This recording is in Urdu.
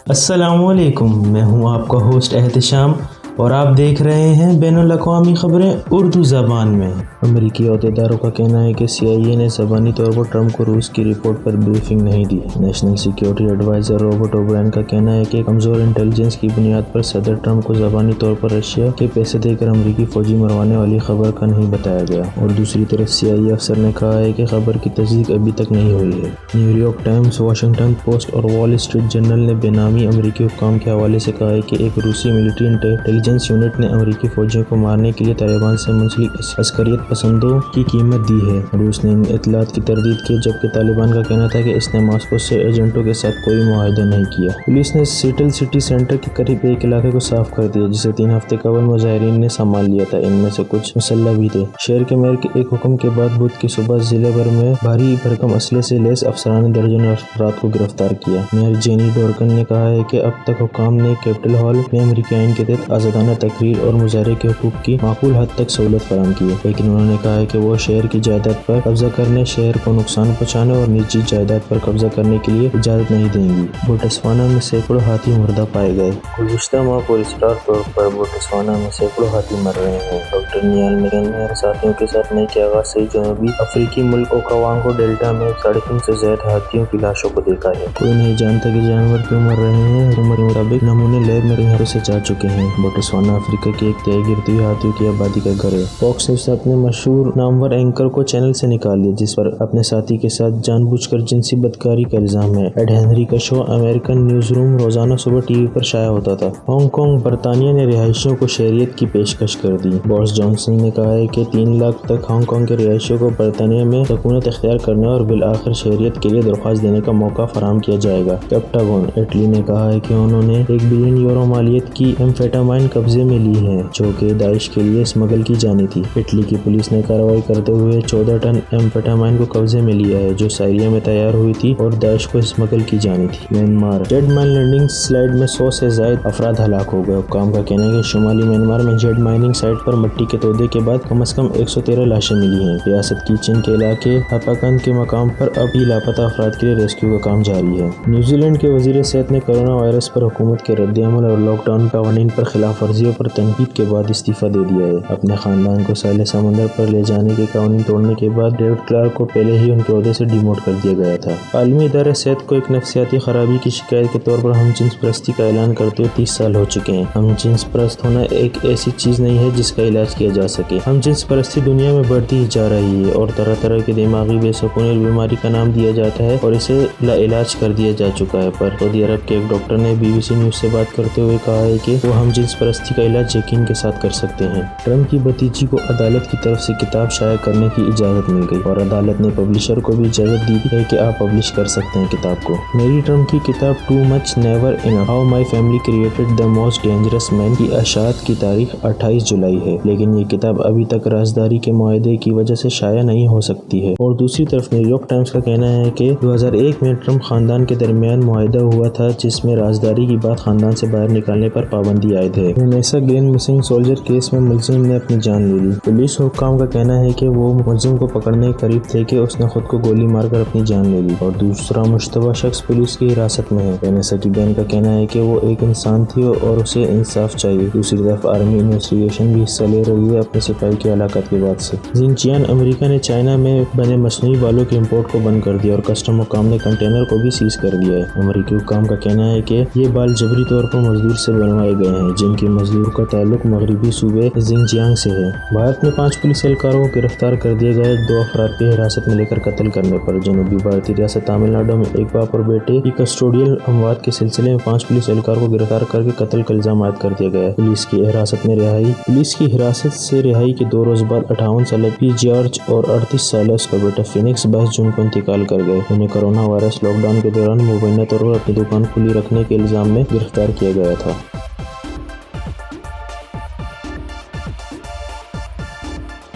السلام علیکم، میں ہوں آپ کا ہوسٹ احتشام اور آپ دیکھ رہے ہیں بین الاقوامی خبریں اردو زبان میں۔ امریکی عہدیداروں کا کہنا ہے کہ CIA نے زبانی طور پر ٹرمپ کو روس کی رپورٹ پر بریفنگ نہیں دی۔ National security adviser Robert O'Brien کا کہنا ہے کہ کمزور انٹیلیجنس کی بنیاد پر صدر ٹرمپ کو زبانی طور پر رشیا کے پیسے دے کر امریکی فوجی مروانے والی خبر کا نہیں بتایا گیا، اور دوسری طرف CIA افسر نے کہا ہے کہ خبر کی تصدیق ابھی تک نہیں ہوئی ہے۔ New York Times, Washington post اور وال اسٹریٹ جرنل نے بے نامی امریکی حکام کے حوالے سے کہا ہے کہ ایک روسی ملٹری انٹیلیجنس یونٹ نے امریکی فوجیوں کو مارنے کے لیے طالبان سے منسلک عسکریت پسندوں کی قیمت دی ہے۔ روس نے ان اطلاعات کی تردید کی، جبکہ طالبان کا کہنا تھا کہ اس نے ماسکو سے ایجنٹوں کے ساتھ کوئی معاہدہ نہیں کیا۔ پولیس نے سیٹل سٹی سینٹر کے قریب ایک علاقے کو صاف کر دیا جسے 3 ہفتے قبل مظاہرین نے سنبھال لیا تھا، ان میں سے کچھ مسلح بھی تھے۔ شہر کے میئر کے ایک حکم کے بعد بدھ کی صبح ضلع بھر میں بھاری بھرکم اسلحے سے لیس افسران نے درجنوں افراد کو گرفتار کیا۔ میئر جینی ڈورکن نے کہا ہے کہ اب تک حکام نے کیپٹل ہال میں امریکی آئین کے تحت آزادانہ تقریر اور مظاہرے کے حقوق کی معقول حد تک سہولت فراہم کی ہے، لیکن انہوں نے کہا ہے کہ وہ شہر کی جائیداد پر قبضہ کرنے، شہر کو نقصان پہنچانے اور نجی جائیداد پر قبضہ کرنے کے لیے اجازت نہیں دیں گی۔ بوٹسوانا میں سینکڑوں ہاتھی مردہ پائے گئے۔ گزشتہ ماہ پراسرار طور پر بوٹسوانا میں سینکڑوں ہاتھی مر رہے ہیں۔ ڈاکٹر نیال میگن اور ساتھیوں کے ساتھ مئی کے آغاز سے جنوبی افریقی ملک اوکاوانگو ڈیلٹا میں 3.5 سے زائد ہاتھیوں کی لاشوں کو دیکھا ہے۔ کوئی نہیں جانتا کہ جانور کیوں مر رہے ہیں۔ حکومت کے مطابق نمونے لیب میں کئی ہاتھوں سے جا چکے ہیں۔ بوٹسوانا افریقہ کی 1/3 گرتی ہوئی ہاتھیوں کی آبادی کا گھر ہے۔ فاکس نیوز نے اپنے مشہور نامور اینکر کو چینل سے نکال دیا، جس پر اپنے ساتھی کے ساتھ جان بوجھ کر جنسی بدکاری کا الزام ہے۔ ایڈ ہنری کا شو امریکن نیوز روم روزانہ صبح ٹی وی پر شائع ہوتا تھا۔ ہانگ کانگ برطانیہ نے رہائشیوں کو شہریت کی پیشکش کر دی۔ بورس جانسن نے کہا ہے کہ 3 لاکھ تک ہانگ کانگ کے رہائشیوں کو برطانیہ میں سکونت اختیار کرنے اور بالآخر شہریت کے لیے درخواست دینے کا موقع فراہم کیا جائے گا۔ پیپٹاگون اٹلی نے کہا ہے کہ انہوں نے 1 بلین یورو مالیت کی ایمفیٹامائن قبضے میں لی ہے، جو کہ داعش کے لیے اسمگل کی جانی تھی۔ اٹلی کی پولیس نے کارروائی کرتے ہوئے 14 ٹن ایمفیٹامائن کو قبضے میں لیا ہے، جو سائریا میں تیار ہوئی تھی اور داعش کو اسمگل کی جانی تھی۔ Myanmar jade mine landing site میں 100 سے زائد افراد ہلاک ہو گئے۔ حکام کا کہنا ہے کہ شمالی میانمار میں جیٹ مائننگ سائٹ پر مٹی کے تودے کے بعد کم از کم 113 لاشیں ملی ہیں۔ ریاست کی چین کے علاقے ہپاکن کے مقام پر اب بھی لاپتہ افراد کے لیے ریسکیو کا کام جاری ہے۔ نیوزی لینڈ کے وزیر صحت نے کرونا وائرس پر حکومت کے رد عمل اور لاک ڈاؤن قوانین پر خلاف ورزیوں پر تنقید کے بعد استعفیٰ دے دیا ہے۔ اپنے خاندان کو ساحل سمندر پر لے جانے کے قوانین توڑنے کے بعد ڈیوڈ کلارک کو پہلے ہی ان کے عہدے سے ڈیموٹ کر دیا گیا تھا۔ عالمی ادارہ صحت کو ایک نفسیاتی خرابی کی شکایت کے طور پر ہم جنس پرستی کا اعلان کرتے ہوئے 30 سال ہو چکے ہیں۔ ہم جنس پرست ہونا ایک ایسی چیز نہیں ہے جس کا علاج کیا جا سکے۔ ہم جنس پرستی دنیا میں بڑھتی ہی جا رہی ہے اور طرح طرح کے دماغی بے سکونی بیماری کا نام دیا جاتا ہے اور اسے لا علاج کر دیا جا چکا ہے۔ پر سعودی عرب کے ایک ڈاکٹر نے BBC نیوز سے بات کرتے ہوئے کہا ہے کہ وہ ہم جنس پرستی کا علاج یقین کے ساتھ کر سکتے ہیں۔ ٹرمپ کی بھتیجی کو عدالت کی طرف سے کتاب شائع کرنے کی اجازت مل گئی اور عدالت نے پبلشر کو بھی اجازت دی ہے کہ آپ پبلش کر سکتے ہیں کتاب کو۔ میری ٹرمپ کی کتاب too much never enough, how my family created the most dangerous man کی اشاعت کی تاریخ 28 جولائی ہے، لیکن یہ کتاب ابھی تک رازداری کے معاہدے کی وجہ سے شائع نہیں ہو سکتی ہے۔ اور دوسری طرف نیو یارک ٹائمز کا کہنا ہے کہ 2001 میں ٹرمپ خاندان کے درمیان معاہدہ ہوا تھا جس میں رازداری کی بات خاندان سے باہر نکالنے پر پابندی عائد ہے۔ Vanessa green missing soldier case میں ملزم نے اپنی جان لے لی۔ پولیس حکام کا کہنا ہے کہ وہ ملزم کو پکڑنے کے قریب تھے کہ اس نے خود کو گولی مار کر اپنی جان لے لی اور دوسرا مشتبہ شخص پولیس کی حراست میں ہے۔ وینیسا کی بہن کا کہنا ہے کہ وہ ایک انسان تھی اور اسے انصاف چاہیے۔ دوسری طرف آرمی انویسٹیگیشن بھی حصہ لے رہی ہے اپنے سپاہی کی ہلاکت کے بعد سے۔ زنجیان امریکہ نے چائنا میں بنے مصنوعی بالوں کے امپورٹ کو بند کر دیا اور کسٹم حکام نے کنٹینر کو بھی سیز کر دیا ہے۔ امریکی حکام کا کہنا ہے کہ یہ بال جبری طور پر مزدور سے بنوائے گئے ہیں، جن کی مزدور کا تعلق مغربی صوبے زنجیانگ سے ہے۔ بھارت میں 5 پولیس اہلکاروں کو گرفتار کر دیا گیا 2 افراد کو حراست میں لے کر قتل کرنے پر۔ جنوبی بھارتی ریاست تامل ناڈو میں ایک باپ اور بیٹے کی کسٹوڈیل اموات کے سلسلے میں 5 پولیس اہلکار کو گرفتار کر کے قتل کا الزام عائد کر دیا گیا ہے۔ پولیس کی حراست سے رہائی کے 2 روز بعد 58 سالہ پی جارج اور 38 سالہ اس کا بیٹا فینکس 22 جون کو انتقال کر گئے۔ انہیں کرونا وائرس لاک ڈاؤن کے دوران مبینہ طور پر اپنی دکان کھلی رکھنے کے الزام میں گرفتار کیا گیا تھا۔